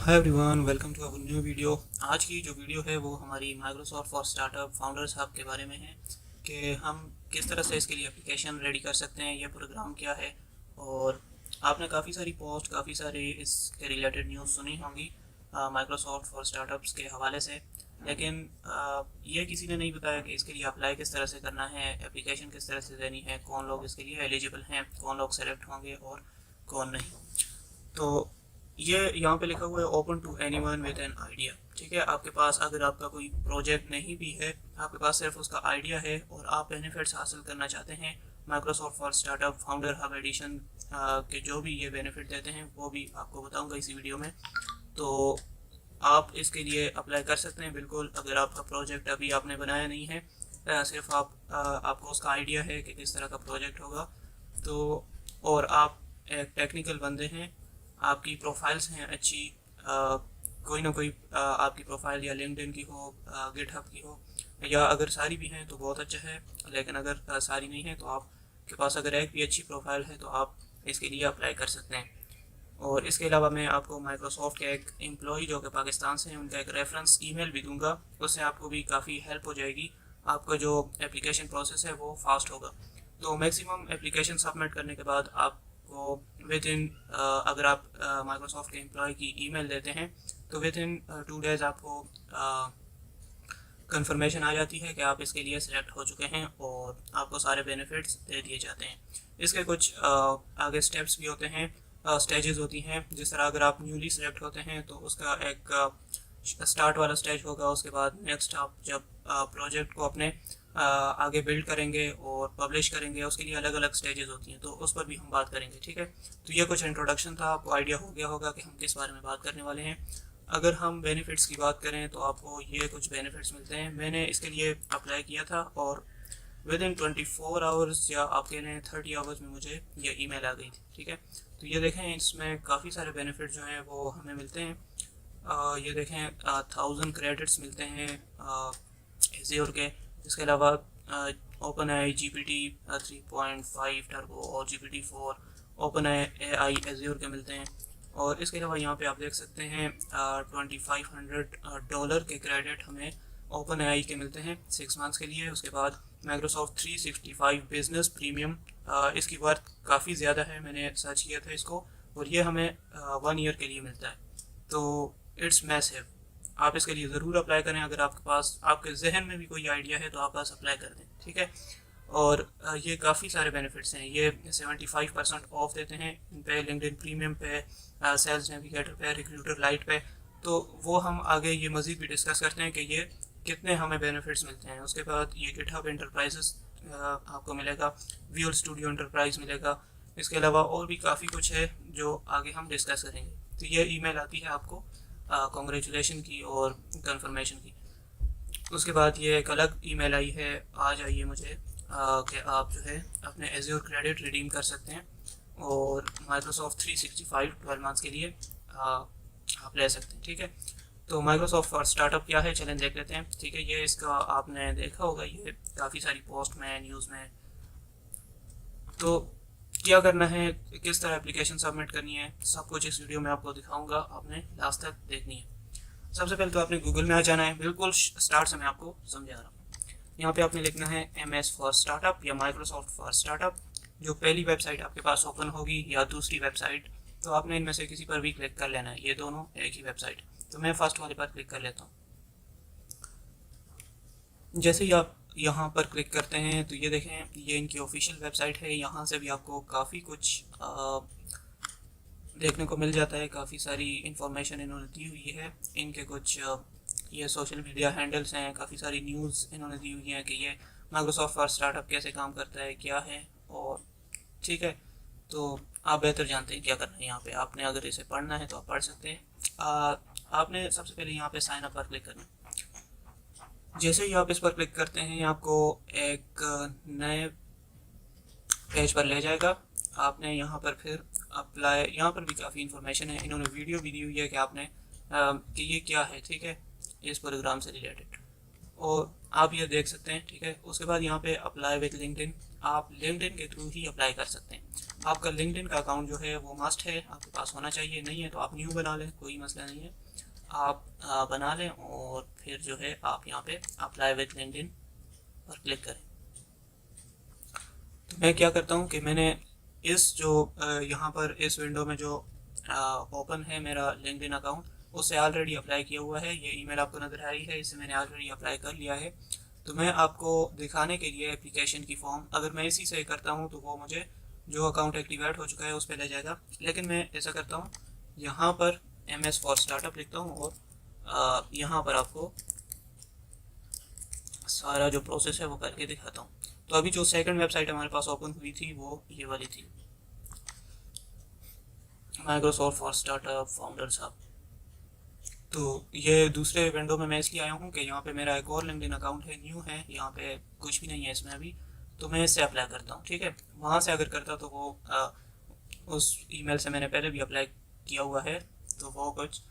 Hi everyone, welcome to our new video. आज की जो वीडियो है वो हमारी Microsoft for startup founders hub के बारे में है कि हम किस तरह से इसके लिए एप्लीकेशन रेडी कर सकते हैं, ये प्रोग्राम क्या है। और आपने काफ़ी सारी पोस्ट, काफ़ी सारी इसके रिलेटेड न्यूज़ सुनी होंगी माइक्रोसॉफ्ट फॉर स्टार्टअप्स के हवाले से। लेकिन ये किसी ने नहीं बताया कि इसके लिए अप्लाई किस तरह से करना है, एप्लीकेशन किस तरह से देनी है, कौन लोग इसके लिए एलिजिबल हैं, कौन लोग सेलेक्ट होंगे और कौन नहीं। तो ये यहाँ पे लिखा हुआ है open to anyone with an idea. ठीक है, आपके पास अगर आपका कोई प्रोजेक्ट नहीं भी है, आपके पास सिर्फ उसका आइडिया है और आप बेनिफिट्स हासिल करना चाहते हैं Microsoft for startup founder hub edition के जो भी ये बेनिफिट देते हैं वो भी आपको बताऊंगा इसी वीडियो में। तो आप इसके लिए अप्लाई कर सकते हैं बिल्कुल। अगर आपका प्रोजेक्ट अभी आपने बनाया नहीं है, सिर्फ आपको उसका आइडिया है कि किस तरह का प्रोजेक्ट होगा, तो और आप एक टेक्निकल बंदे हैं, आपकी प्रोफाइल्स हैं अच्छी, कोई ना कोई आपकी प्रोफाइल या लिंक्डइन की हो, गिटहब की हो, या अगर सारी भी हैं तो बहुत अच्छा है। लेकिन अगर सारी नहीं है तो आपके पास अगर एक भी अच्छी प्रोफाइल है तो आप इसके लिए अप्लाई कर सकते हैं। और इसके अलावा मैं आपको माइक्रोसॉफ्ट के एक एम्प्लॉय जो कि पाकिस्तान से हैं उनका एक रेफरेंस ईमेल भी दूंगा, उससे आपको भी काफ़ी हेल्प हो जाएगी। आपका जो एप्लीकेशन प्रोसेस है वो फास्ट होगा। तो मैक्सिमम एप्लीकेशन सबमिट करने के बाद आपको विद इन, अगर आप माइक्रोसॉफ्ट के एम्प्लॉय की ईमेल देते हैं तो विद इन 2 डेज़ आपको कंफर्मेशन आ जाती है कि आप इसके लिए सिलेक्ट हो चुके हैं और आपको सारे बेनिफिट्स दे दिए जाते हैं। इसके कुछ आगे स्टेप्स भी होते हैं, स्टेजेस होती हैं। जिस तरह अगर आप न्यूली सिलेक्ट होते हैं तो उसका एक स्टार्ट वाला स्टेज होगा। उसके बाद नेक्स्ट आप जब प्रोजेक्ट को अपने आगे बिल्ड करेंगे और पब्लिश करेंगे, उसके लिए अलग अलग स्टेजेस होती हैं, तो उस पर भी हम बात करेंगे। ठीक है, तो ये कुछ इंट्रोडक्शन था, आपको आइडिया हो गया होगा कि हम किस बारे में बात करने वाले हैं। अगर हम बेनिफिट्स की बात करें तो आपको ये कुछ बेनिफिट्स मिलते हैं। मैंने इसके लिए अप्लाई किया था और विद इन 24 आवर्स या आप कह लें 30 आवर्स में मुझे ये ईमेल आ गई थी। ठीक है, तो ये देखें, इसमें काफ़ी सारे बेनिफिट जो हैं वो हमें मिलते हैं। ये देखें, 1000 क्रेडिट्स मिलते हैं एज़्योर के। इसके अलावा ओपन आई GPT 3.5 टर्बो और GPT 4 ओपन आई एज़्योर के मिलते हैं। और इसके अलावा यहाँ पे आप देख सकते हैं $2500 के क्रेडिट हमें ओपन आई के मिलते हैं 6 मंथ्स के लिए। उसके बाद माइक्रोसॉफ्ट 365 बिजनेस प्रीमियम, इसकी वर्थ काफ़ी ज़्यादा है, मैंने सर्च किया था इसको, और ये हमें 1 ईयर के लिए मिलता है। तो इट्स मैसिव। आप इसके लिए ज़रूर अप्लाई करें। अगर आपके पास, आपके जहन में भी कोई आइडिया है तो आप बस अप्लाई कर दें। ठीक है, और ये काफ़ी सारे बेनिफिट्स हैं। ये 75% ऑफ देते हैं इन पे, लिंक्डइन प्रीमियम पे, सेल्स नेविगेटर पे, रिक्रूटर लाइट पे। तो वो हम आगे ये मज़ीद भी डिस्कस करते हैं कि ये कितने हमें बेनिफिट्स मिलते हैं। उसके बाद ये गिटहब एंटरप्राइजेस आपको मिलेगा, विजुअल स्टूडियो एंटरप्राइज मिलेगा। इसके अलावा और भी काफ़ी कुछ है जो आगे हम डिस्कस करेंगे। तो ये ईमेल आती है आपको कॉन्ग्रेचुलेशन की और कंफर्मेशन की। उसके बाद ये एक अलग ईमेल आई है, आज आई है मुझे, कि आप जो है अपने एज़्योर क्रेडिट रिडीम कर सकते हैं और माइक्रोसॉफ्ट 365 12 मंथ्स के लिए आप ले सकते हैं। ठीक है, तो माइक्रोसॉफ्ट फॉर स्टार्टअप क्या है, चलें देख लेते हैं। ठीक है, ये इसका आपने देखा होगा, ये काफ़ी सारी पोस्ट में, न्यूज़ में। तो क्या करना है, किस तरह एप्लीकेशन सबमिट करनी है, सब कुछ इस वीडियो में आपको दिखाऊंगा, आपने लास्ट तक देखनी है। सबसे पहले तो आपने गूगल में आ जाना है, बिल्कुल स्टार्ट से मैं आपको समझा रहा हूँ। यहाँ पे आपने लिखना है MS फॉर स्टार्टअप या माइक्रोसॉफ्ट फॉर स्टार्टअप। जो पहली वेबसाइट आपके पास ओपन होगी या दूसरी वेबसाइट, तो आपने इनमें से किसी पर भी क्लिक कर लेना है, ये दोनों एक ही वेबसाइट। तो मैं फर्स्ट वाले पर क्लिक कर लेता हूँ। जैसे ही आप यहाँ पर क्लिक करते हैं तो ये देखें, ये इनकी ऑफिशियल वेबसाइट है। यहाँ से भी आपको काफ़ी कुछ देखने को मिल जाता है, काफ़ी सारी इंफॉर्मेशन इन्होंने दी हुई है। इनके कुछ ये सोशल मीडिया हैंडल्स हैं, काफ़ी सारी न्यूज़ इन्होंने दी हुई हैं कि ये माइक्रोसॉफ्ट फॉर स्टार्टअप कैसे काम करता है, क्या है। और ठीक है, तो आप बेहतर जानते हैं क्या करना है। यहाँ पे आपने अगर इसे पढ़ना है तो आप पढ़ सकते हैं। आपने सबसे पहले यहाँ पे साइन अप पर क्लिक करना है। जैसे ही आप इस पर क्लिक करते हैं आपको एक नए पेज पर ले जाएगा। आपने यहाँ पर फिर अप्लाई, यहाँ पर भी काफ़ी इन्फॉर्मेशन है, इन्होंने वीडियो भी दी हुई है कि आपने कि ये क्या है। ठीक है, इस प्रोग्राम से रिलेटेड, और आप ये देख सकते हैं। ठीक है, उसके बाद यहाँ पे अप्लाई विद लिंक्डइन, आप लिंक्डइन के थ्रू ही अप्लाई कर सकते हैं। आपका लिंक्डइन का अकाउंट जो है वो मस्ट है, आपके पास होना चाहिए। नहीं है तो आप न्यू बना लें, कोई मसला नहीं है, आप बना लें और फिर जो है आप यहाँ पे अप्लाई विद लिंक्डइन पर क्लिक करें। तो मैं क्या करता हूँ कि मैंने इस जो यहाँ पर इस विंडो में जो ओपन है मेरा लिंक्डइन अकाउंट, उससे ऑलरेडी अप्लाई किया हुआ है। ये ईमेल आपको नज़र आ रही है, इससे मैंने ऑलरेडी अप्लाई कर लिया है। तो मैं आपको दिखाने के लिए एप्लीकेशन की फॉर्म, अगर मैं इसी से करता हूँ तो वो मुझे जो अकाउंट एक्टिवेट हो चुका है उस पर ले जाएगा। लेकिन मैं ऐसा करता हूँ, यहाँ पर MS फॉर स्टार्टअप लिखता हूँ और यहाँ पर आपको सारा जो प्रोसेस है वो करके दिखाता हूँ। तो अभी जो सेकंड वेबसाइट हमारे पास ओपन हुई थी वो ये वाली थी, Microsoft for startup founders hub. तो ये दूसरे विंडो में मैं इसलिए आया हूँ कि यहाँ पे मेरा एक और लिंक्डइन अकाउंट है, न्यू है, यहाँ पे कुछ भी नहीं है इसमें अभी। तो मैं इससे अप्लाई करता हूँ, ठीक है। वहाँ से अगर करता तो वो उस ईमेल से मैंने पहले भी अप्लाई किया हुआ है, तो वो कुछ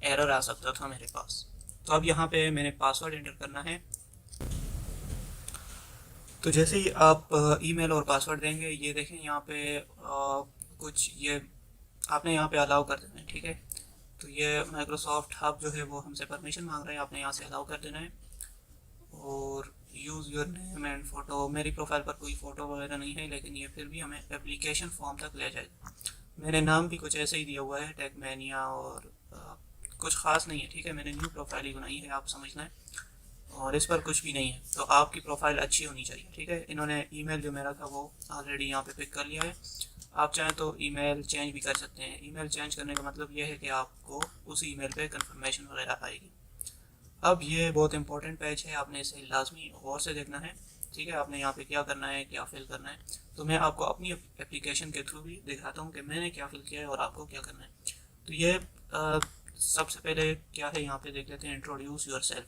एरर आ सकता था मेरे पास। तो अब यहाँ पे मैंने पासवर्ड एंटर करना है। तो जैसे ही आप ईमेल और पासवर्ड देंगे, ये देखें यहाँ पे कुछ ये आपने यहाँ पे अलाउ कर देना है, ठीक है। तो ये माइक्रोसॉफ्ट हब जो है वो हमसे परमिशन मांग रहा है, आपने यहाँ से अलाउ कर देना है। और use your name and photo, मेरी प्रोफाइल पर कोई फ़ोटो वगैरह नहीं है, लेकिन ये फिर भी हमें एप्लीकेशन फॉर्म तक ले जाएगा। मैंने नाम भी कुछ ऐसे ही दिया हुआ है, टेकमैनिया, और कुछ ख़ास नहीं है, ठीक है। मैंने न्यू प्रोफाइल ही बनाई है, आप समझना है, और इस पर कुछ भी नहीं है। तो आपकी प्रोफाइल अच्छी होनी चाहिए, ठीक है। इन्होंने ईमेल जो मेरा था वो ऑलरेडी यहाँ पे पिक कर लिया है। आप चाहें तो ईमेल चेंज भी कर सकते हैं। ईमेल चेंज करने का मतलब ये है कि आपको उस ईमेल पे कंफर्मेशन वगैरह आएगी। अब ये बहुत इंपॉर्टेंट पेज है, आपने इसे लाजमी गौर से देखना है, ठीक है। आपने यहाँ पे क्या करना है, क्या फिल करना है। तो मैं आपको अपनी एप्लीकेशन के थ्रू भी दिखाता हूँ कि मैंने क्या फिल किया है और आपको क्या करना है। तो ये सबसे पहले क्या है, यहाँ पे देख लेते हैं, इंट्रोड्यूस योर सेल्फ।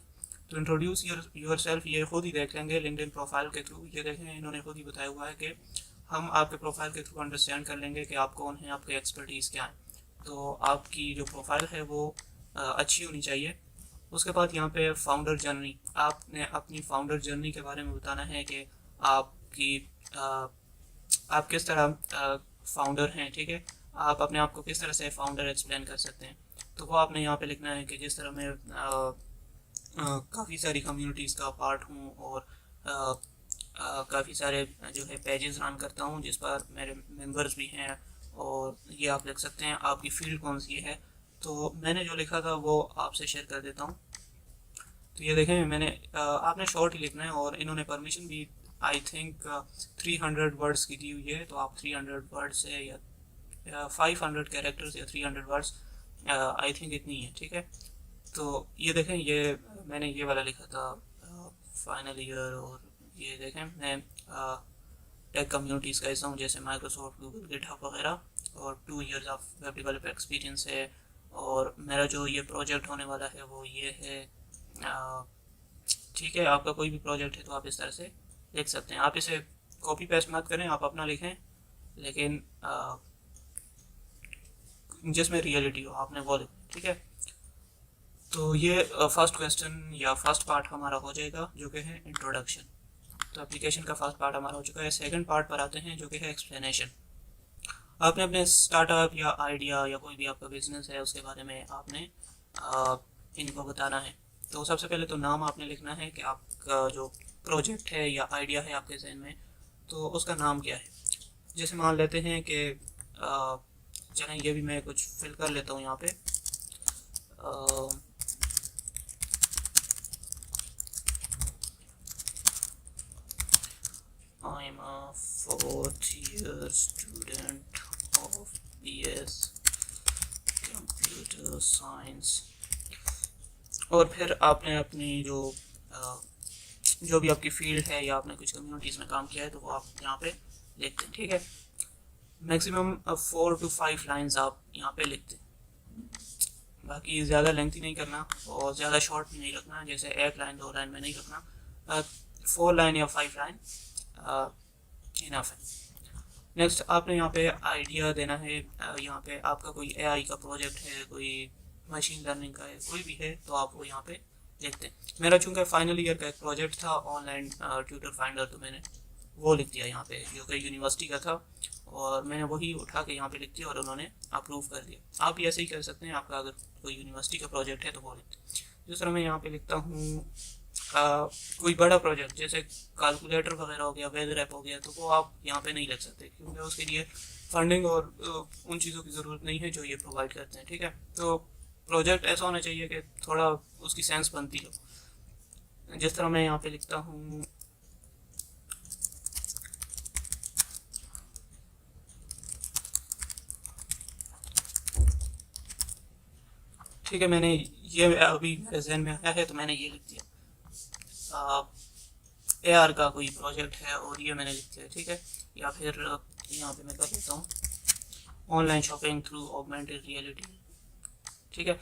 तो इंट्रोड्यूस योर सेल्फ ये खुद ही देख लेंगे लिंक्डइन प्रोफाइल के थ्रू। ये देखें, इन्होंने खुद ही बताया हुआ है कि हम आपके प्रोफाइल के थ्रू अंडरस्टैंड कर लेंगे कि आप कौन हैं, आपके एक्सपर्टीज़ क्या है। तो आपकी जो प्रोफाइल है वो अच्छी होनी चाहिए। उसके बाद यहाँ पे फाउंडर जर्नी, आपने अपनी फाउंडर जर्नी के बारे में बताना है कि आपकी आप किस तरह फाउंडर हैं, ठीक है। आप अपने आप को किस तरह से फाउंडर एक्सप्लेन कर सकते हैं। तो वो आपने यहाँ पे लिखना है कि जिस तरह मैं काफ़ी सारी कम्युनिटीज़ का पार्ट हूँ और काफ़ी सारे जो है पेजेस रन करता हूँ जिस पर मेरे मेंबर्स भी हैं। और ये आप लिख सकते हैं आपकी फील्ड कौन सी है। तो मैंने जो लिखा था वो आपसे शेयर कर देता हूँ। तो ये देखें, मैंने आपने शॉर्ट ही लिखना है, और इन्होंने परमिशन भी आई थिंक 300 वर्ड्स की दी हुई है। तो आप 300 वर्ड्स है या 500 कैरेक्टर्स या 300 वर्ड्स, आई थिंक इतनी है, ठीक है। तो ये देखें, ये मैंने ये वाला लिखा था फाइनल ईयर। और ये देखें, मैं टेक कम्युनिटीज़ का हिस्सा हूँ, जैसे माइक्रोसॉफ्ट, गूगल, गिटहब वगैरह, और 2 years of web developer experience है। और मेरा जो ये प्रोजेक्ट होने वाला है वो ये है, ठीक है। आपका कोई भी प्रोजेक्ट है तो आप इस तरह से लिख सकते हैं। आप इसे कॉपी पेस्ट मत करें, आप अपना लिखें, लेकिन जिसमें रियलिटी हो आपने वो लिखें, ठीक है। तो ये फर्स्ट क्वेश्चन या फर्स्ट पार्ट हमारा हो जाएगा, जो कि है इंट्रोडक्शन। तो एप्लीकेशन का फर्स्ट पार्ट हमारा हो चुका है। सेकंड पार्ट पर आते हैं, जो कि है एक्सप्लेनेशन। आपने अपने स्टार्टअप या आइडिया या कोई भी आपका बिजनेस है उसके बारे में आपने इनको बताना है। तो सबसे पहले तो नाम आपने लिखना है कि आपका जो प्रोजेक्ट है या आइडिया है आपके जहन में, तो उसका नाम क्या है। जैसे मान लेते हैं कि चलें, ये भी मैं कुछ फिल कर लेता हूँ यहाँ पे। I am a 4th year student of BS Computer Science। और फिर आपने अपनी जो भी आपकी फील्ड है या आपने कुछ कम्युनिटीज़ में काम किया है तो वो आप यहाँ पे लिखते हैं, ठीक है। मैक्सिमम 4 to 5 लाइंस आप यहाँ पे लिखते हैं। बाकी ज़्यादा लेंथी नहीं करना और ज़्यादा शॉर्ट भी नहीं रखना, जैसे 1 लाइन 2 लाइन में नहीं रखना। 4 लाइन या 5 लाइन इनफ है। नेक्स्ट आपने यहाँ पे आइडिया देना है। यहाँ पे आपका कोई AI का प्रोजेक्ट है, कोई मशीन लर्निंग का है, कोई भी है तो आप वो यहाँ पे लिखते हैं। मेरा चूँकि फाइनल ईयर का एक प्रोजेक्ट था ऑनलाइन ट्यूटर फाइंडर, तो मैंने वो लिख दिया यहाँ पे, जो कि यूनिवर्सिटी का था, और मैंने वही उठा के यहाँ पे लिख दिया और उन्होंने अप्रूव कर दिया। आप भी ऐसे ही कर सकते हैं, आपका अगर कोई यूनिवर्सिटी का प्रोजेक्ट है तो वो लिखते हैं। जिस तरह मैं यहाँ पे लिखता हूँ कोई बड़ा प्रोजेक्ट जैसे कैलकुलेटर वगैरह हो गया, वेदर ऐप हो गया, तो वो आप यहाँ पे नहीं लिख सकते, क्योंकि उसके लिए फंडिंग और उन चीज़ों की ज़रूरत नहीं है जो ये प्रोवाइड करते हैं। ठीक है, तो प्रोजेक्ट ऐसा होना चाहिए कि थोड़ा उसकी सेंस बनती हो। जिस तरह मैं यहाँ पे लिखता हूँ, ठीक है, मैंने ये अभी मेरे जहन में आया है तो मैंने ये लिख दिया। AR का कोई प्रोजेक्ट है और ये मैंने लिख दिया। ठीक है, या फिर यहाँ पे मैं कर लेता हूँ online shopping through augmented reality. ठीक है,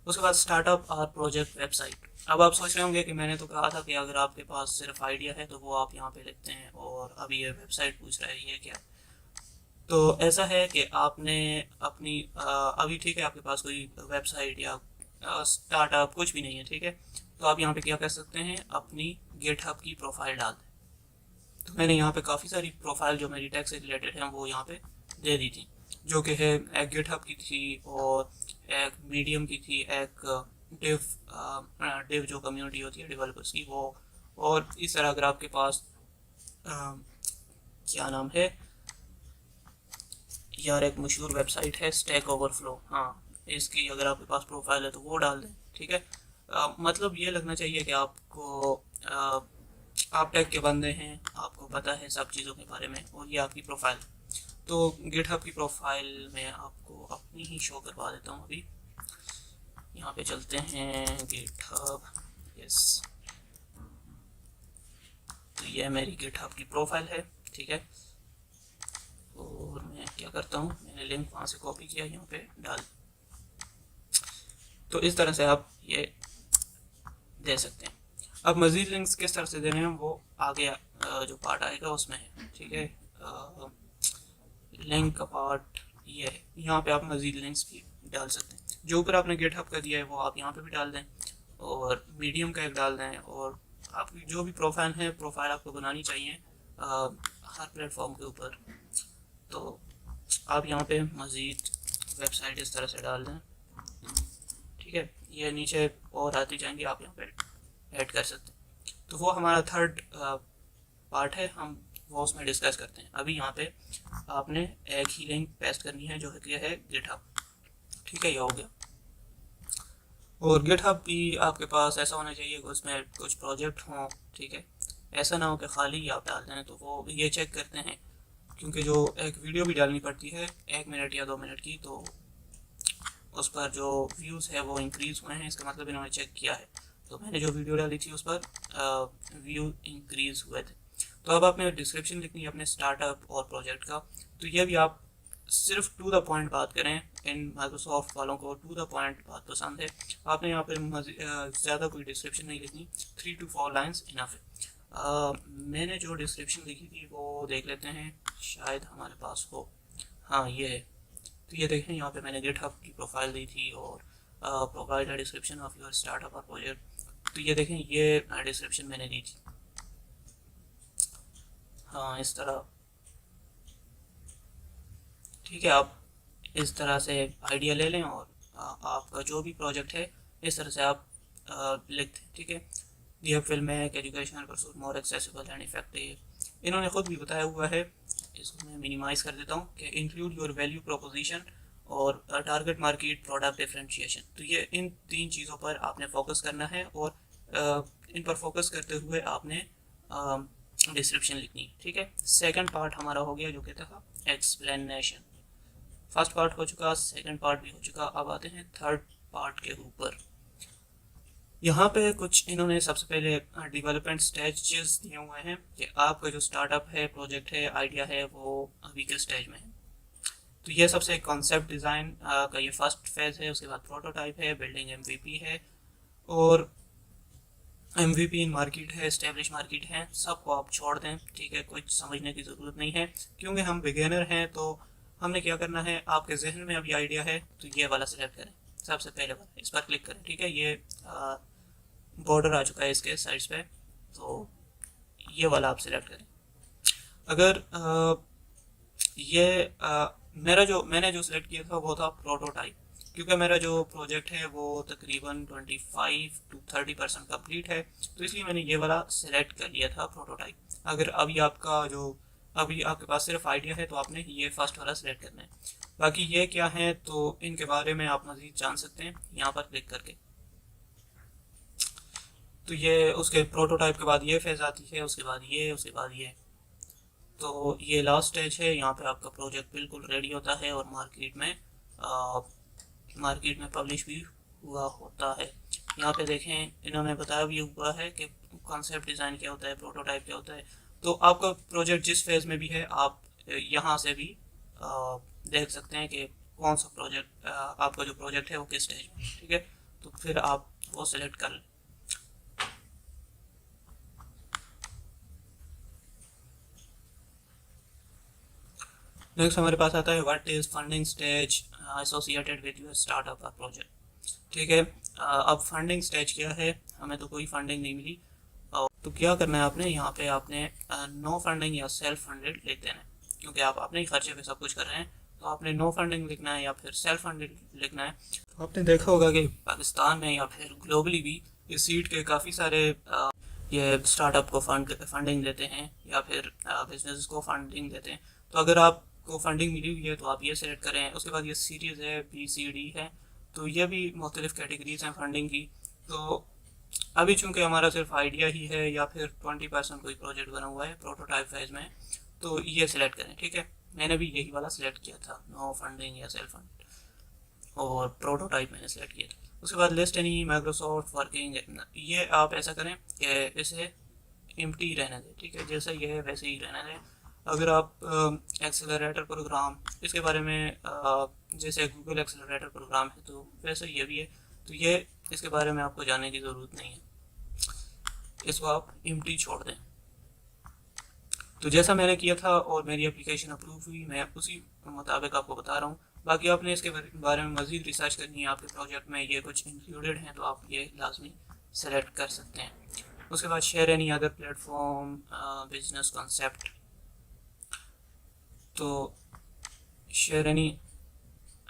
उसके बाद स्टार्टअप और प्रोजेक्ट वेबसाइट। अब आप सोच रहे होंगे कि मैंने तो कहा था कि अगर आपके पास सिर्फ आइडिया है तो वो आप यहाँ पे लिखते हैं, और अभी ये वेबसाइट पूछ रहा है ये क्या। तो ऐसा है कि आपने अपनी अभी ठीक है, आपके पास कोई वेबसाइट या स्टार्टअप कुछ भी नहीं है। ठीक है, तो आप यहाँ पे क्या कर सकते हैं, अपनी गिटहब की प्रोफाइल डाल दें। तो मैंने यहाँ पे काफ़ी सारी प्रोफाइल जो मेरी टेक से रिलेटेड है वो यहाँ पे दे दी थी, जो कि है एक गिटहब की थी, और एक मीडियम की थी, एक डिव डिव जो कम्युनिटी होती है डेवलपर्स की वो, और इस तरह अगर आपके पास क्या नाम है यार, एक मशहूर वेबसाइट है स्टैक ओवरफ्लो, हाँ, इसकी अगर आपके पास प्रोफाइल है तो वो डाल दें। ठीक है, मतलब ये लगना चाहिए कि आपको आप टेक के बंदे हैं, आपको पता है सब चीज़ों के बारे में, और ये आपकी प्रोफाइल। तो गिटहब की प्रोफाइल मैं आपको अपनी ही शो करवा देता हूँ। अभी यहाँ पे चलते हैं गिटहब, यस, तो ये मेरी गिटहब की प्रोफाइल है। ठीक है, और मैं क्या करता हूँ, मैंने लिंक वहाँ से कॉपी किया, यहाँ पे डाल। तो इस तरह से आप ये दे सकते हैं। अब मज़ीद लिंक्स किस तरह से देने हैं वो आगे जो पार्ट आएगा उसमें है। ठीक है, लिंक का पार्ट ये है, यहाँ पे आप मज़ीद लिंक्स भी डाल सकते हैं। जो ऊपर आपने गिटहब का दिया है वो आप यहाँ पे भी डाल दें, और मीडियम का एक डाल दें, और आपकी जो भी प्रोफाइल है, प्रोफाइल आपको बनानी चाहिए हर प्लेटफॉर्म के ऊपर। तो आप यहाँ पे मज़ीद वेबसाइट इस तरह से डाल दें। ठीक है, ये नीचे और आती जाएंगी, आप यहाँ पे ऐड कर सकते हैं। तो वो हमारा थर्ड पार्ट है, हम वो उसमें डिस्कस करते हैं। अभी यहाँ पे आपने एक ही लिंक पेस्ट करनी है, जो है गिटहब। ठीक है, ये हो गया। और गिटहब भी आपके पास ऐसा होना चाहिए कि उसमें कुछ प्रोजेक्ट हों। ठीक है, ऐसा ना हो कि खाली आप डाल दें, तो वो ये चेक करते हैं, क्योंकि जो एक वीडियो भी डालनी पड़ती है 1 मिनट या 2 मिनट की, तो उस पर जो व्यूज़ है वो इंक्रीज़ हुए हैं, इसका मतलब इन्होंने चेक किया है। तो मैंने जो वीडियो डाली थी उस पर व्यू इंक्रीज़ हुए थे। तो अब आपने डिस्क्रिप्शन लिखनी है अपने स्टार्टअप और प्रोजेक्ट का, तो ये भी आप सिर्फ टू द पॉइंट बात करें। इन माइक्रोसॉफ्ट वालों को टू द पॉइंट बात पसंद है। आपने यहाँ पर ज़्यादा कोई डिस्क्रिप्शन नहीं लिखनी, 3 to 4 लाइन्स इनफ है। मैंने जो डिस्क्रिप्शन लिखी थी वो देख लेते हैं, शायद हमारे पास हो, हाँ ये है। तो ये देखें, यहाँ पे मैंने गिटहब की प्रोफाइल दी थी, और provide a description of your startup और प्रोजेक्ट। तो ये देखें, ये डिस्क्रिप्शन मैंने दी थी, हाँ इस तरह। ठीक है, आप इस तरह से आइडिया ले लें, और आपका जो भी प्रोजेक्ट है इस तरह से आप लिखते हैं। ठीक है, यह फिल्म है educational pursuit more accessible and effective. इन्होंने खुद भी बताया हुआ है, इसको मैं मिनिमाइज़ कर देता हूँ, कि इंक्लूड योर वैल्यू प्रोपोजिशन और टारगेट मार्केट प्रोडक्ट डिफरेंशिएशन। तो ये इन 3 चीज़ों पर आपने फोकस करना है, और इन पर फोकस करते हुए आपने डिस्क्रिप्शन लिखनी है। ठीक है, सेकंड पार्ट हमारा हो गया, जो कहता था एक्सप्लेनेशन। फर्स्ट पार्ट हो चुका, सेकंड पार्ट भी हो चुका, अब आते हैं थर्ड पार्ट के ऊपर। यहाँ पे कुछ इन्होंने सबसे पहले डेवलपमेंट स्टेजेस दिए हुए हैं, कि आपका जो स्टार्टअप है, प्रोजेक्ट है, आइडिया है, वो अभी के स्टेज में है। तो ये सबसे कॉन्सेप्ट डिज़ाइन का ये फर्स्ट फेज़ है, उसके बाद प्रोटोटाइप है, बिल्डिंग MVP है, और MVP इन मार्केट है, एस्टेब्लिश मार्केट है, सबको आप छोड़ दें। ठीक है, कुछ समझने की ज़रूरत नहीं है, क्योंकि हम बिगिनर हैं। तो हमने क्या करना है, आपके जहन में अभी आइडिया है तो ये वाला सेलेक्ट करें, सबसे पहले वाला, इस पर क्लिक करें। ठीक है, ये बॉर्डर आ चुका है इसके साइड्स पे, तो ये वाला आप सिलेक्ट करें। अगर मैंने जो सिलेक्ट किया था वो था प्रोटोटाइप, क्योंकि मेरा जो प्रोजेक्ट है वो तकरीबन 25 to 30% कंप्लीट है, तो इसलिए मैंने ये वाला सिलेक्ट कर लिया था प्रोटोटाइप। अगर अभी आपके पास सिर्फ आइडिया है तो आपने ये फर्स्ट वाला सिलेक्ट करना है। बाकी ये क्या है तो इनके बारे में आप मज़ीद जान सकते हैं यहाँ पर क्लिक करके। तो ये उसके प्रोटोटाइप के बाद ये फेज़ आती है, उसके बाद ये, उसके बाद ये। तो ये लास्ट स्टेज है, यहाँ पे आपका प्रोजेक्ट बिल्कुल रेडी होता है और मार्केट में पब्लिश भी हुआ होता है। यहाँ पे देखें इन्होंने बताया भी हुआ है कि कॉन्सेप्ट डिज़ाइन क्या होता है, प्रोटोटाइप क्या होता है। तो आपका प्रोजेक्ट जिस फेज़ में भी है आप यहाँ से भी देख सकते हैं कि कौन सा प्रोजेक्ट आपका जो प्रोजेक्ट है वो किस स्टेज में, ठीक है। तो फिर आप वो सेलेक्ट कर लें। नेक्स्ट हमारे पास आता है what is funding stage associated with your startup project, ठीक है। अब फंडिंग स्टेज क्या है, हमें तो कोई फंडिंग नहीं मिली, तो क्या करना है आपने यहाँ पे आपने नो फंडिंग या सेल्फ फंडेड लिख देना है, क्योंकि आप अपने ही खर्चे पे सब कुछ कर रहे हैं। तो आपने नो फंडिंग लिखना है या फिर सेल्फ फंडेड लिखना है। तो आपने देखा होगा कि पाकिस्तान में या फिर ग्लोबली भी इस सीट के काफ़ी सारे ये स्टार्टअप को फंडिंग देते हैं या फिर बिजनेस को फंडिंग देते हैं। तो अगर आपको फंडिंग मिली हुई है तो आप ये सेलेक्ट करें। उसके बाद ये सीरीज़ है, BCD है, तो ये भी मुख्तलिफ कैटेगरीज हैं फंडिंग की। तो अभी चूंकि हमारा सिर्फ आइडिया ही है या फिर 20% कोई प्रोजेक्ट बना हुआ है प्रोटोटाइप फेज में, तो ये सिलेक्ट करें, ठीक है। मैंने भी यही वाला सिलेक्ट किया था, नो फंडिंग या सेल्फ फंड, और प्रोटोटाइप मैंने सिलेक्ट किया था। उसके बाद लिस्ट एनी माइक्रोसॉफ्ट वर्किंग, ये आप ऐसा करें कि इसे एम्प्टी रहने दें, ठीक है। जैसे ये है वैसे ही रहने दें। अगर आप एक्सेलरेटर प्रोग्राम इसके बारे में जैसे गूगल एक्सेलरेटर प्रोग्राम है तो वैसे ये भी है, तो ये इसके बारे में आपको जानने की ज़रूरत नहीं है, इसको आप एम्प्टी छोड़ दें। तो जैसा मैंने किया था और मेरी एप्लीकेशन अप्रूव हुई, मैं उसी मुताबिक आपको बता रहा हूँ। बाकी आपने इसके बारे में मज़ीद रिसर्च करनी है, आपके प्रोजेक्ट में ये कुछ इंक्लूडेड हैं तो आप ये लाजमी सेलेक्ट कर सकते हैं। उसके बाद share any other platform business concept, तो शेयर एनी,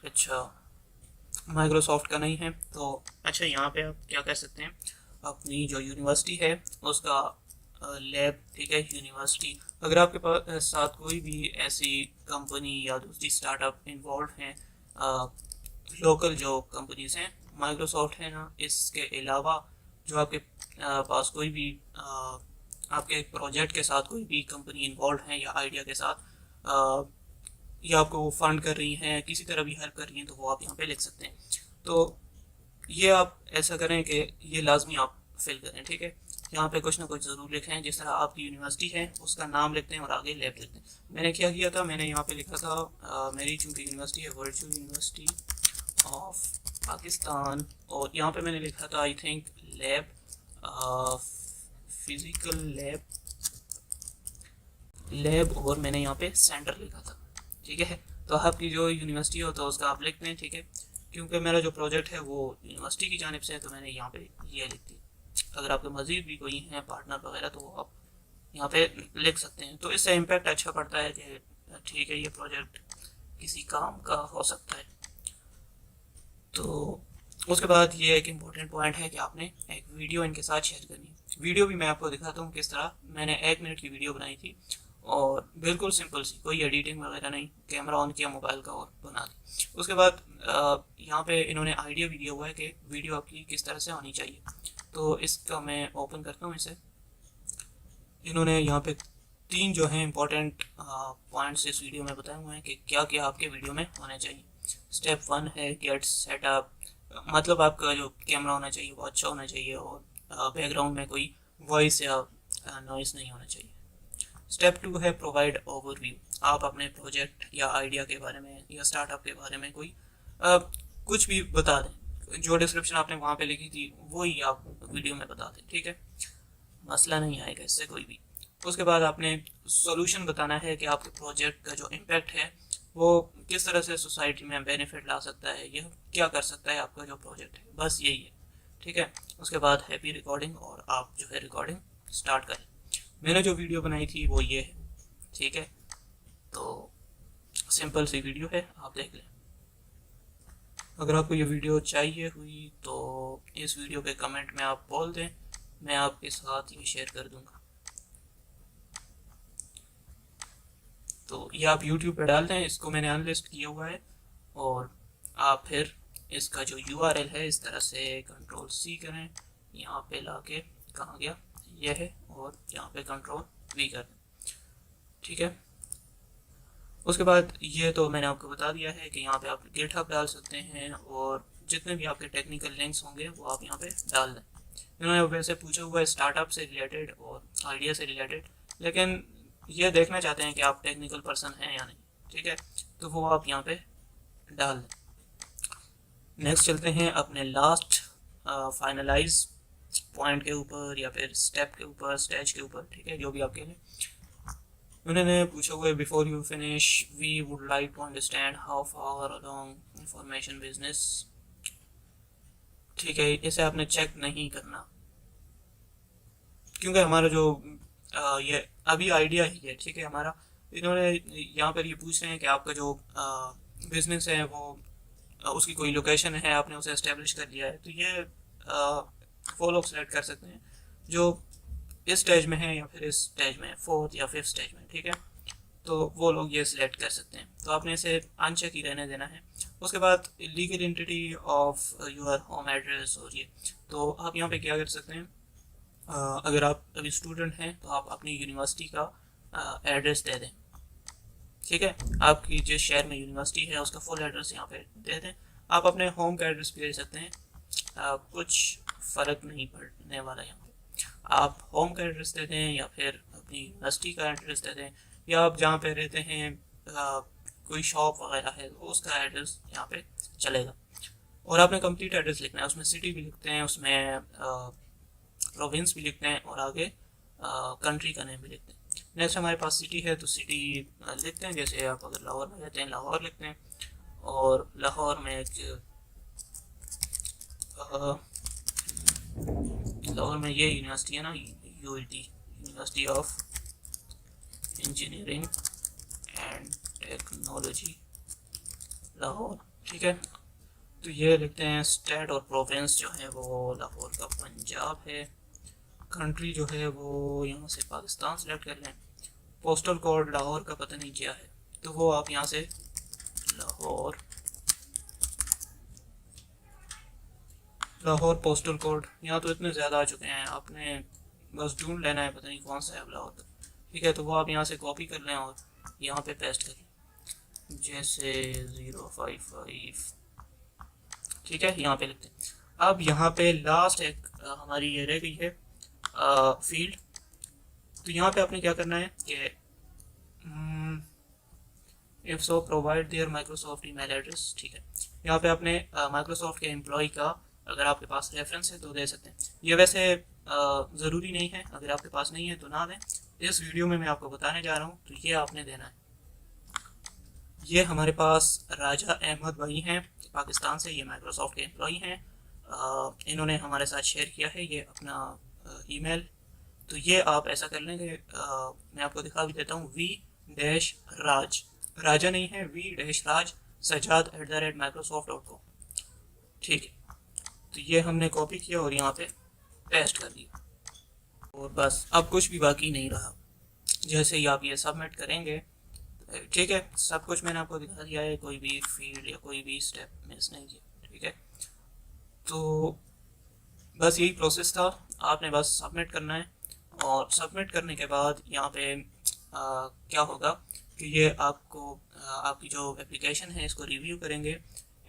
अच्छा माइक्रोसॉफ्ट का नहीं है तो अच्छा यहाँ पे आप क्या कर सकते हैं, अपनी जो यूनिवर्सिटी है उसका लैब, ठीक है, यूनिवर्सिटी। अगर आपके पास साथ कोई भी ऐसी कंपनी या दूसरी स्टार्टअप इन्वॉल्व हैं, लोकल जो कंपनीज हैं, माइक्रोसॉफ्ट है ना, इसके अलावा जो आपके पास कोई भी आपके प्रोजेक्ट के साथ कोई भी कंपनी इन्वॉल्व है या आइडिया के साथ या आपको वो फंड कर रही हैं, किसी तरह भी हेल्प कर रही हैं, तो वो आप यहाँ पे लिख सकते हैं। तो ये आप ऐसा करें कि ये लाजमी आप फिल करें, ठीक है। यहाँ पे कुछ ना कुछ ज़रूर लिखें, जिस तरह आपकी यूनिवर्सिटी है उसका नाम लिखते हैं और आगे लैब लिखते हैं। मैंने क्या किया था, मैंने यहाँ पे लिखा था मेरी चूँकि यूनिवर्सिटी है वर्चुअल यूनिवर्सिटी ऑफ पाकिस्तान, और यहाँ पे मैंने लिखा था I think lab, physical lab, और मैंने यहाँ पे सेंटर लिखा था, ठीक है। तो आपकी जो यूनिवर्सिटी हो तो उसका आप लिखते हैं, ठीक है। क्योंकि मेरा जो प्रोजेक्ट है वो यूनिवर्सिटी की जानिब से है तो मैंने यहाँ पे ये लिख दी। अगर आपके मज़ीद भी कोई हैं पार्टनर वगैरह तो वो आप यहाँ पे लिख सकते हैं। तो इससे इम्पैक्ट अच्छा पड़ता है कि ठीक है ये प्रोजेक्ट किसी काम का हो सकता है। तो उसके बाद ये एक इम्पोर्टेंट पॉइंट है कि आपने एक वीडियो इनके साथ शेयर करनी है। वीडियो भी मैं आपको दिखाता हूँ किस तरह। मैंने 1 मिनट की वीडियो बनाई थी और बिल्कुल सिंपल सी, कोई एडिटिंग वगैरह नहीं, कैमरा ऑन किया मोबाइल का और बना दी। उसके बाद यहाँ पे इन्होंने आइडिया भी दिया हुआ है कि वीडियो आपकी किस तरह से होनी चाहिए। तो इसका मैं ओपन करता हूँ इसे। इन्होंने यहाँ पे 3 जो हैं इंपॉर्टेंट पॉइंट्स इस वीडियो में बताए हुए हैं कि क्या क्या आपके वीडियो में होने चाहिए। स्टेप 1 है गेट सेटअप, मतलब आपका जो कैमरा होना चाहिए वो अच्छा होना चाहिए और बैकग्राउंड में कोई वॉइस या नॉइस नहीं होना चाहिए। स्टेप 2 है प्रोवाइड ओवरव्यू, आप अपने प्रोजेक्ट या आइडिया के बारे में या स्टार्टअप के बारे में कोई कुछ भी बता दें, जो डिस्क्रिप्शन आपने वहाँ पे लिखी थी वही आप वीडियो में बता दें, ठीक है। मसला नहीं आएगा इससे कोई भी। उसके बाद आपने सॉल्यूशन बताना है कि आपके प्रोजेक्ट का जो इम्पैक्ट है वो किस तरह से सोसाइटी में बेनिफिट ला सकता है, यह क्या कर सकता है आपका जो प्रोजेक्ट है, बस यही है, ठीक है। उसके बाद हैप्पी रिकॉर्डिंग और आप जो है रिकॉर्डिंग स्टार्ट करें। मैंने जो वीडियो बनाई थी वो ये है। ठीक है, तो सिंपल सी वीडियो है, आप देख लें। अगर आपको ये वीडियो चाहिए हुई तो इस वीडियो पे कमेंट में आप बोल दें, मैं आपके साथ ये शेयर कर दूंगा। तो ये आप YouTube पे डाल दें, इसको मैंने अनलिस्ट किया हुआ है, और आप फिर इसका जो URL है इस तरह से Ctrl+C करें, यहाँ पे लाके कहाँ गया, ये है, और यहाँ पे Ctrl+V कर दें। ठीक है, उसके बाद ये तो मैंने आपको बता दिया है कि यहाँ पे आप गिटहब डाल सकते हैं, और जितने भी आपके टेक्निकल लिंक्स होंगे वो आप यहाँ पे डाल दें। इन्होंने वैसे पूछा हुआ है स्टार्टअप से रिलेटेड और आइडिया से रिलेटेड, लेकिन ये देखना चाहते हैं कि आप टेक्निकल पर्सन हैं या नहीं। ठीक है, तो वो आप यहाँ पे डाल दें। नेक्स्ट चलते हैं अपने लास्ट फाइनलाइज पॉइंट के ऊपर, या फिर स्टेप के ऊपर, स्टेज के ऊपर। ठीक है, जो भी आपके लिए उन्होंने पूछा हुआ है, before you finish we would like to understand how far along information business. ठीक है, इसे आपने चेक नहीं करना, क्योंकि हमारा जो ये अभी आइडिया ही है। ठीक है, हमारा इन्होंने यहाँ पर ये पूछ रहे हैं कि आपका जो बिजनेस है वो उसकी कोई लोकेशन है, आपने उसे एस्टेब्लिश कर लिया है, तो ये वो लोग सेलेक्ट कर सकते हैं जो इस स्टेज में है या फिर इस स्टेज में, फोर्थ या फिफ्थ स्टेज में। ठीक है, तो वो लोग ये सिलेक्ट कर सकते हैं, तो आपने इसे अनचेक ही रहने देना है। उसके बाद legal entity of your home address, और ये तो आप यहाँ पे क्या कर सकते हैं, अगर आप अभी स्टूडेंट हैं तो आप अपनी यूनिवर्सिटी का एड्रेस दे दें। ठीक है, आपकी जिस शहर में यूनिवर्सिटी है उसका फुल एड्रेस यहाँ पे दे दें। आप अपने होम का एड्रेस भी दे सकते हैं, कुछ फ़र्क नहीं पड़ने वाला यहाँ पे। आप होम का एड्रेस दे दें या फिर अपनी यूनिवर्सिटी का एड्रेस दे दें, या आप जहाँ पे रहते हैं कोई शॉप वगैरह है तो उसका एड्रेस यहाँ पे चलेगा। और आपने कंप्लीट एड्रेस लिखना है, उसमें सिटी भी लिखते हैं, उसमें प्रोविंस भी लिखते हैं, और आगे कंट्री का नेम भी लिखते हैं। नेक्स्ट हमारे पास सिटी है तो सिटी लिखते हैं, जैसे आप अगर लाहौर में रहते हैं लाहौर लिखते हैं, और लाहौर में लाहौर में ये यूनिवर्सिटी है ना, UIT, university of engineering and technology Lahore. ठीक है, तो ये लिखते हैं। स्टेट और प्रोविंस जो है वो लाहौर का पंजाब है। कंट्री जो है वो यहाँ से पाकिस्तान सेलेक्ट कर लें। पोस्टल कोड लाहौर का पता नहीं क्या है, तो वो आप यहाँ से लाहौर पोस्टल कोड, यहाँ तो इतने ज़्यादा आ चुके हैं, आपने बस ढूंढ लेना है, पता नहीं कौन सा है लाहौर का। ठीक है, तो वो आप यहाँ से कॉपी कर लें और यहाँ पे पेस्ट कर लें, जैसे 055। ठीक है, यहाँ पे लिखते हैं। अब यहाँ पे लास्ट एक हमारी ये रह गई है फील्ड, तो यहाँ पे आपने क्या करना है कि if so provide there Microsoft email address. ठीक है, यहाँ पे आपने माइक्रोसॉफ्ट के एम्प्लॉय का अगर आपके पास रेफरेंस है तो दे सकते हैं। ये वैसे ज़रूरी नहीं है, अगर आपके पास नहीं है तो ना दें। इस वीडियो में मैं आपको बताने जा रहा हूँ, तो ये आपने देना है। ये हमारे पास राजा अहमद भाई हैं पाकिस्तान से, ये माइक्रोसॉफ्ट के एम्प्लॉय हैं। इन्होंने हमारे साथ शेयर किया है ये अपना ईमेल। तो ये आप ऐसा कर लेंगे, मैं आपको दिखा भी देता हूँ, V-राज, राजा नहीं है, V-राज sajjad@microsoft.com। ठीक है, तो ये हमने कॉपी किया और यहाँ पे पेस्ट कर दिया, और बस अब कुछ भी बाकी नहीं रहा। जैसे ही आप ये सबमिट करेंगे, ठीक है, सब कुछ मैंने आपको दिखा दिया है, कोई भी फील्ड या कोई भी स्टेप मिस नहीं किया। ठीक है, तो बस यही प्रोसेस था, आपने बस सबमिट करना है, और सबमिट करने के बाद यहाँ पे क्या होगा कि ये आपको आपकी जो एप्लीकेशन है इसको रिव्यू करेंगे,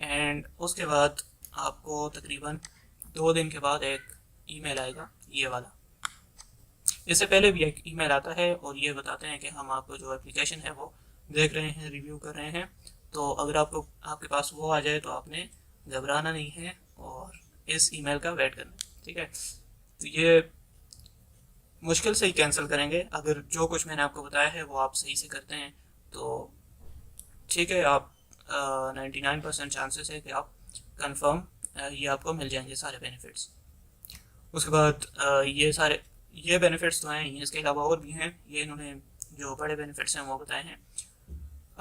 एंड उसके बाद आपको तकरीबन 2 दिन के बाद एक ईमेल आएगा, ये वाला। इससे पहले भी एक ईमेल आता है और ये बताते हैं कि हम आपको जो एप्लीकेशन है वो देख रहे हैं, रिव्यू कर रहे हैं। तो अगर आपके पास वो आ जाए तो आपने घबराना नहीं है और इस ईमेल का वेट करना है। ठीक है, तो ये मुश्किल से ही कैंसिल करेंगे, अगर जो कुछ मैंने आपको बताया है वो आप सही से करते हैं तो ठीक है, आप 99% चांसेस है कि आप कंफर्म ये आपको मिल जाएंगे सारे बेनिफिट्स। उसके बाद ये बेनिफिट्स तो हैं, इसके अलावा और भी हैं, ये इन्होंने जो बड़े बेनिफिट्स हैं वो बताए हैं।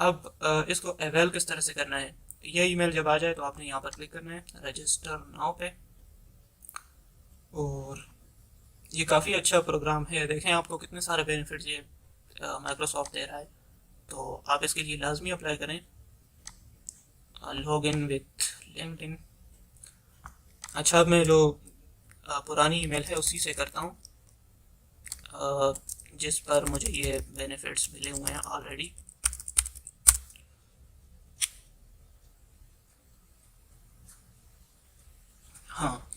अब इसको अवेल किस तरह से करना है, ये ईमेल जब आ जाए तो आपने यहाँ पर क्लिक करना है रजिस्टर नाउ पे। और ये काफ़ी अच्छा प्रोग्राम है, देखें आपको कितने सारे बेनिफिट्स ये माइक्रोसॉफ्ट दे रहा है। तो आप इसके लिए लाजमी अप्लाई करें, लॉग इन विथ लिंक्डइन। अच्छा, अब मैं जो पुरानी ईमेल है उसी से करता हूँ, जिस पर मुझे ये बेनिफिट्स मिले हुए हैं ऑलरेडी। हाँ,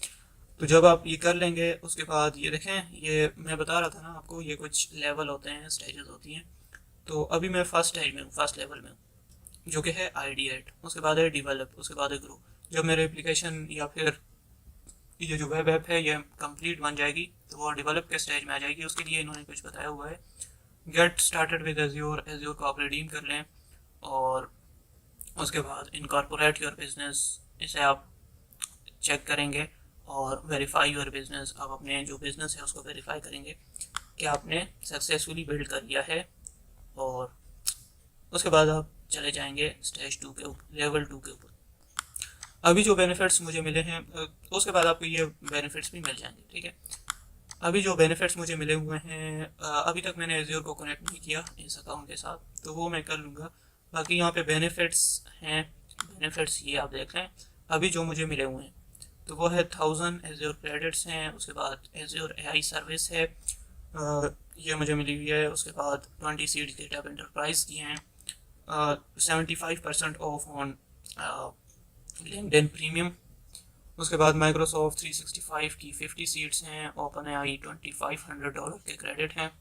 तो जब आप ये कर लेंगे उसके बाद ये देखें, ये मैं बता रहा था ना आपको, ये कुछ लेवल होते हैं, स्टेजेस होती हैं। तो अभी मैं फर्स्ट स्टेज में हूँ, फर्स्ट लेवल में हूँ, जो कि है आइडिएट। उसके बाद है डिवेलप, उसके बाद है ग्रो। जब मेरे एप्लीकेशन या फिर ये जो वेब ऐप है ये कंप्लीट बन जाएगी तो वो डेवलप के स्टेज में आ जाएगी। उसके लिए इन्होंने कुछ बताया हुआ है, get started with azure, azure को आप रिडीम कर लें। और उसके बाद इनकॉर्पोरेट योर बिजनेस, इसे आप चेक करेंगे। और वेरीफाई योर बिजनेस, आप अपने जो बिजनेस है उसको वेरीफाई करेंगे कि आपने सक्सेसफुली बिल्ड कर लिया है। और उसके बाद आप चले जाएंगे स्टेज 2 के ऊपर, लेवल 2 के ऊपर। अभी जो बेनिफिट्स मुझे मिले हैं उसके बाद आपको ये बेनिफिट्स भी मिल जाएंगे, ठीक है। अभी जो बेनिफिट्स मुझे मिले हुए हैं, अभी तक मैंने एज्योर को कनेक्ट नहीं किया इस अकाउंट के साथ, तो वो मैं कर लूँगा। बाकी यहाँ पे बेनिफिट्स हैं, बेनिफिट्स ये आप देख लें। अभी जो मुझे मिले हुए हैं तो वो है 1000 एज्योर क्रेडिट्स हैं। उसके बाद एज्योर एआई सर्विस है, ये मुझे मिली हुई है। उसके बाद 20 सीट्स गेटअप एंटरप्राइज की हैं, 75% ऑफ ऑन लिंक्डइन प्रीमियम। उसके बाद माइक्रोसॉफ्ट 365 की 50 सीट्स हैं, ओपन आई $2500 के क्रेडिट हैं।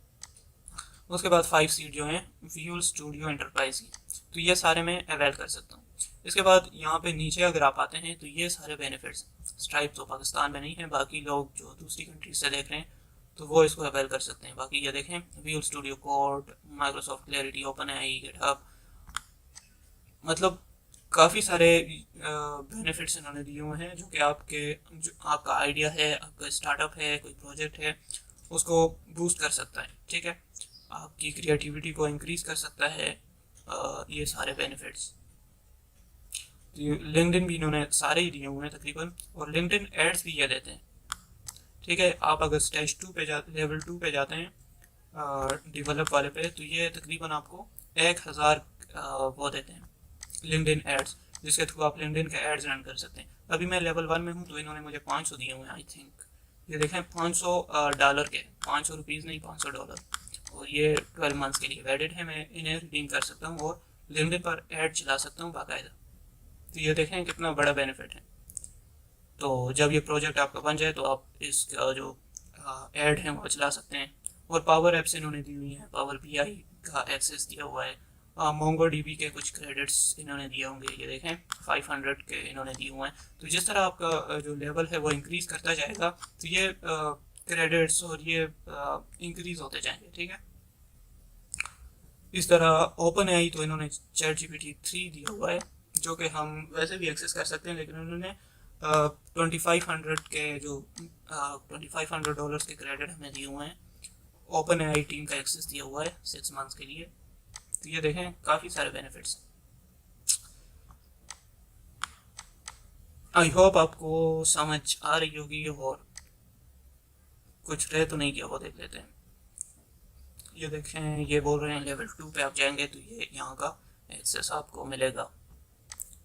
उसके बाद 5 सीट जो हैं विजुअल स्टूडियो एंटरप्राइज की, तो ये सारे मैं अवेल कर सकता हूँ। इसके बाद यहाँ पे नीचे अगर आप आते हैं तो ये सारे बेनिफिट्स, स्ट्राइप तो पाकिस्तान में नहीं है, बाकी लोग जो दूसरी कंट्रीज से देख रहे हैं तो वो इसको अवेल कर सकते हैं। बाकी ये देखें, visual studio code, Microsoft Clarity, OpenAI, GitHub, मतलब काफ़ी सारे बेनिफिट्स इन्होंने दिए हुए हैं जो कि आपके, जो आपका आइडिया है, आपका स्टार्टअप है, कोई प्रोजेक्ट है, उसको बूस्ट कर सकता है, ठीक है। आपकी क्रिएटिविटी को इंक्रीज कर सकता है ये सारे बेनिफिट्स। लिंक्डइन भी इन्होंने सारे ही दिए हुए हैं तकरीबन, और लिंक्डइन एड्स भी ये देते हैं, ठीक है। आप अगर स्टेज 2 पे लेवल 2 पे जाते हैं डेवलप वाले पे, तो ये तकरीबन आपको 1000 वो देते हैं लिंक्डइन एड्स, जिसके थ्रू आप लिंक्डइन के एड्स रन कर सकते हैं। अभी मैं लेवल 1 में हूँ तो इन्होंने मुझे 500 दिए हुए हैं, आई थिंक। ये देखें, $500 के, 500 रुपीज़ नहीं, $500। और ये 12 मंथ्स के लिए वैलिड है, मैं इन्हें रिडीम कर सकता हूँ और लिंक्डइन पर ऐड चला सकता हूँ बाकायदा। तो ये देखें कितना बड़ा बेनिफिट है। तो जब ये प्रोजेक्ट आपका बन जाए तो आप इसका जो ऐड है वो चला सकते हैं। और पावर एप्स इन्होंने दी हुई हैं, पावर बीआई का एक्सेस दिया हुआ है, मोंगो डीबी के कुछ क्रेडिट्स इन्होंने दिए होंगे, ये देखें 500 के इन्होंने दिए हुए हैं। तो जिस तरह आपका जो लेवल है वो इंक्रीज़ करता जाएगा तो ये क्रेडिट्स और ये इंक्रीज़ होते जाएंगे, ठीक है। इस तरह ओपन एआई तो इन्होंने चैट जीपीटी 3 दिया हुआ है, जो कि हम वैसे भी एक्सेस कर सकते हैं, लेकिन उन्होंने 2500 के जो $2500 के क्रेडिट हमें दिए हुए हैं। ओपन एआई टीम का एक्सेस दिया हुआ है 6 मंथ्स के लिए। तो ये देखें काफ़ी सारे बेनिफिट्स। आई होप आपको समझ आ रही होगी, और कुछ रह तो नहीं गया वो देख लेते हैं। ये देखें, ये बोल रहे हैं लेवल 2 पे आप जाएंगे तो ये यहाँ का एक्सेस आपको मिलेगा।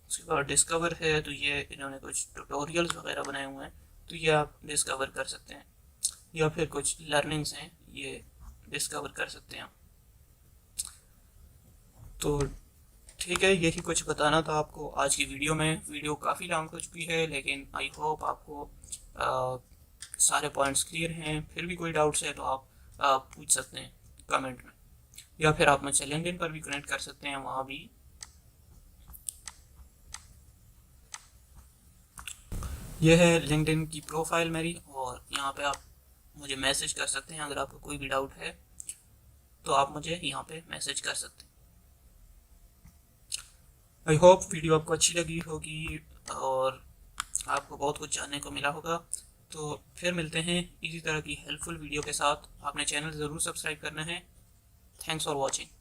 उसके बाद डिस्कवर है, तो ये इन्होंने कुछ ट्यूटोरियल्स वगैरह बनाए हुए हैं, तो ये आप डिस्कवर कर सकते हैं। या फिर कुछ लर्निंग्स हैं, ये डिस्कवर कर सकते हैं। तो ठीक है, यही कुछ बताना था आपको आज की वीडियो में। वीडियो काफ़ी लॉन्ग हो चुकी है, लेकिन आई होप आपको सारे पॉइंट्स क्लियर हैं। फिर भी कोई डाउट्स है तो आप पूछ सकते हैं कमेंट में, या फिर आप मुझसे लिंक्डइन पर भी कनेक्ट कर सकते हैं, वहाँ भी। यह है लिंक्डइन की प्रोफाइल मेरी, और यहाँ पे आप मुझे मैसेज कर सकते हैं। अगर आपको कोई भी डाउट है तो आप मुझे यहाँ पे मैसेज कर सकते हैं। आई होप वीडियो आपको अच्छी लगी होगी और आपको बहुत कुछ जानने को मिला होगा। तो फिर मिलते हैं इसी तरह की हेल्पफुल वीडियो के साथ। आपने चैनल ज़रूर सब्सक्राइब करना है। Thanks for watching.